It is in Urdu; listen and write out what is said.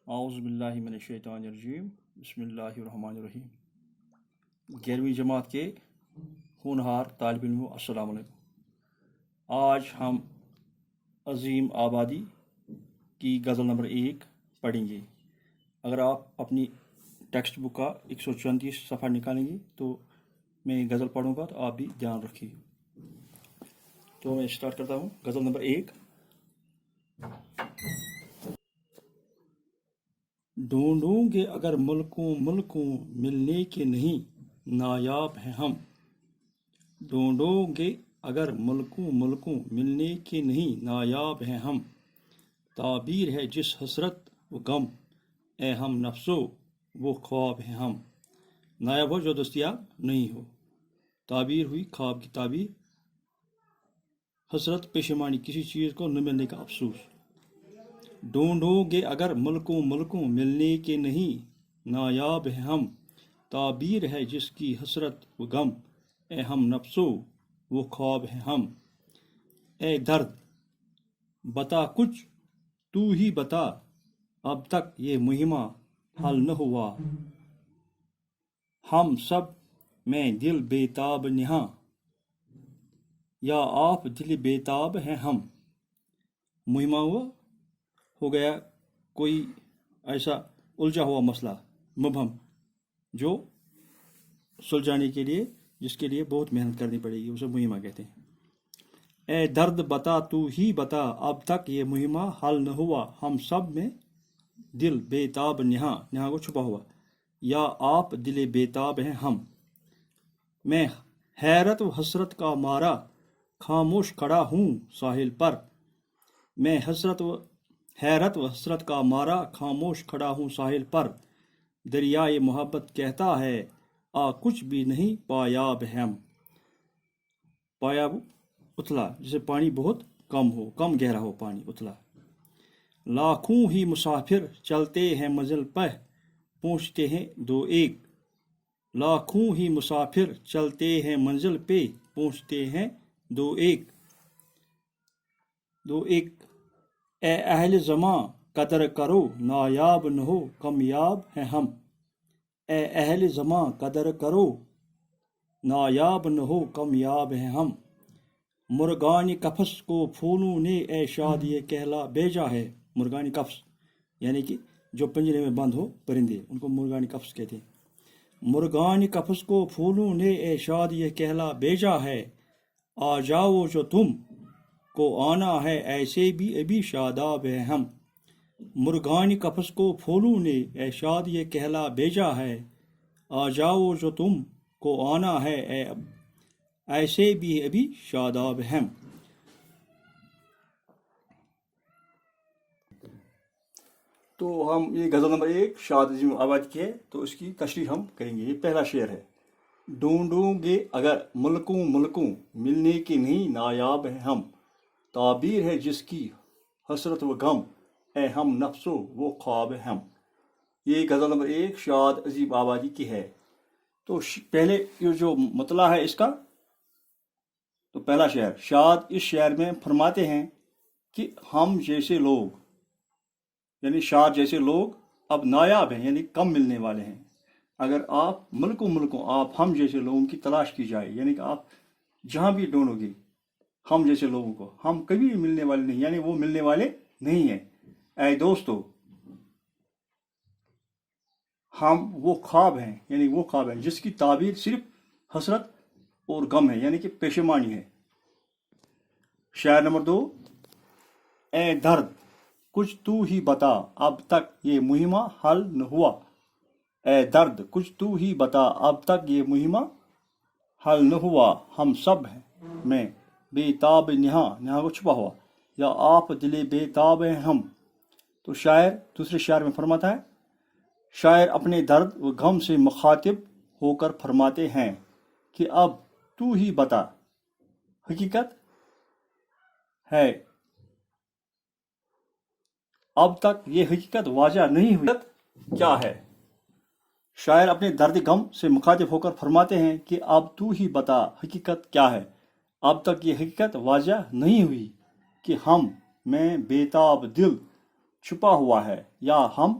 اعوذ باللہ من الشیطان الرجیم بسم اللہ الرحمن الرحیم 11ویں جماعت کے ہونہار طالب علموں السلام علیکم۔ آج ہم عظیم آبادی کی غزل نمبر 1 پڑھیں گے۔ اگر آپ اپنی ٹیکسٹ بک کا 134 صفحہ نکالیں گے تو میں غزل پڑھوں گا تو آپ بھی دھیان رکھیے۔ تو میں اسٹارٹ کرتا ہوں۔ غزل نمبر 1۔ ڈھونڈوں گے اگر ملکوں ملکوں ملنے کے نہیں نایاب ہیں ہم۔ ڈھونڈوں گے اگر ملکوں ملکوں ملنے کے نہیں نایاب ہیں ہم۔ تعبیر ہے جس حسرت و غم اے ہم نفسو وہ خواب ہیں ہم۔ نایاب ہو جو دستیاب نہیں ہو۔ تعبیر ہوئی خواب کی تعبیر، حسرت پشیمانی کسی چیز کو نہ ملنے کا افسوس۔ ڈھونڈوں گے اگر ملکوں ملکوں ملنے کے نہیں نایاب ہیں ہم۔ تعبیر ہے جس کی حسرت و غم اے ہم نفسو وہ خواب ہیں ہم۔ اے درد بتا کچھ تو ہی بتا اب تک یہ مہمہ حل نہ ہوا۔ ہم سب میں دل بے تاب نہاں یا آپ دل بے تاب ہیں ہم۔ مہمہ ہو گیا کوئی ایسا الجھا ہوا مسئلہ، مبہم، جو سلجھانے کے لیے جس کے لیے بہت محنت کرنی پڑے گی، اسے مہمہ کہتے ہیں۔ اے درد بتا تو ہی بتا اب تک یہ مہمہ حل نہ ہوا۔ ہم سب میں دل بے تاب نہاں، نہاں کو چھپا ہوا، یا آپ دل بے تاب ہیں ہم۔ میں حیرت و حسرت کا مارا خاموش کھڑا ہوں ساحل پر۔ میں حیرت و حسرت کا مارا خاموش کھڑا ہوں ساحل پر۔ دریائے محبت کہتا ہے آ کچھ بھی نہیں پایاب ہے ہم۔ پایاب اتلا، جسے پانی بہت کم ہو، کم گہرا ہو پانی، اتلا۔ لاکھوں ہی مسافر چلتے ہیں منزل پہ پہنچتے ہیں دو ایک۔ لاکھوں ہی مسافر چلتے ہیں منزل پہ پہنچتے ہیں دو ایک۔ اے اہل زماں قدر کرو نایاب نہ ہو کمیاب ہیں ہم۔ اے اہل زماں قدر کرو نایاب نہ ہو کمیاب ہیں ہم۔ مرغان قفس کو پھولوں نے اے شاد یہ کہلا بھیجا ہے۔ مرغان قفس یعنی کہ جو پنجرے میں بند ہو پرندے، ان کو مرغان قفس کہتے ہیں۔ مرغان قفس کو پھولوں نے اے شاد یہ کہلا بھیجا ہے۔ آ جاؤ جو تم کو آنا ہے ایسے بھی ابھی شاداب ہیں ہم۔ مرغان قفس کو پھولوں نے اے شاد یہ کہلا بھیجا ہے۔ آ جاؤ جو تم کو آنا ہے ایسے بھی ابھی شاداب ہیں۔ تو ہم یہ غزل نمبر 1 شاد عظیم آباد کی ہے، تو اس کی تشریح ہم کریں گے۔ یہ پہلا شعر ہے۔ ڈھونڈوں گے اگر ملکوں ملکوں ملنے کے نہیں نایاب ہیں ہم۔ تعبیر ہے جس کی حسرت و غم اے ہم نفسو وہ خواب ہم۔ یہ غزل نمبر 1 شاد عظیم آبادی کی ہے۔ تو پہلے یہ جو مطلع ہے اس کا، تو پہلا شعر، شاد اس شعر میں فرماتے ہیں کہ ہم جیسے لوگ، یعنی شاد جیسے لوگ اب نایاب ہیں، یعنی کم ملنے والے ہیں۔ اگر آپ ملکوں آپ ہم جیسے لوگوں کی تلاش کی جائے، یعنی کہ آپ جہاں بھی ڈھونڈو گے ہم جیسے لوگوں کو، ہم کبھی ملنے والے نہیں، یعنی وہ ملنے والے نہیں ہیں۔ اے دوستو، ہم وہ خواب ہیں، یعنی وہ خواب ہیں جس کی تعبیر صرف حسرت اور غم ہے، یعنی کہ پشیمانی ہے۔ شعر نمبر 2۔ اے درد کچھ تو ہی بتا اب تک یہ مہمہ حل نہ ہوا۔ اے درد کچھ تو ہی بتا اب تک یہ مہمہ حل نہ ہوا۔ ہم سب میں بے تاب نہاں کو چھپا ہوا، یا آپ دل بے تاب ہیں ہم۔ تو شاعر دوسرے شعر میں فرماتا ہے، شاعر اپنے درد و غم سے مخاطب ہو کر فرماتے ہیں کہ اب تو ہی بتا حقیقت ہے، اب تک یہ حقیقت واضح نہیں ہوئی کیا ہے۔ شاعر اپنے درد غم سے مخاطب ہو کر فرماتے ہیں کہ اب تو ہی بتا حقیقت کیا ہے، اب تک یہ حقیقت واضح نہیں ہوئی کہ ہم میں بے تاب دل چھپا ہوا ہے، یا ہم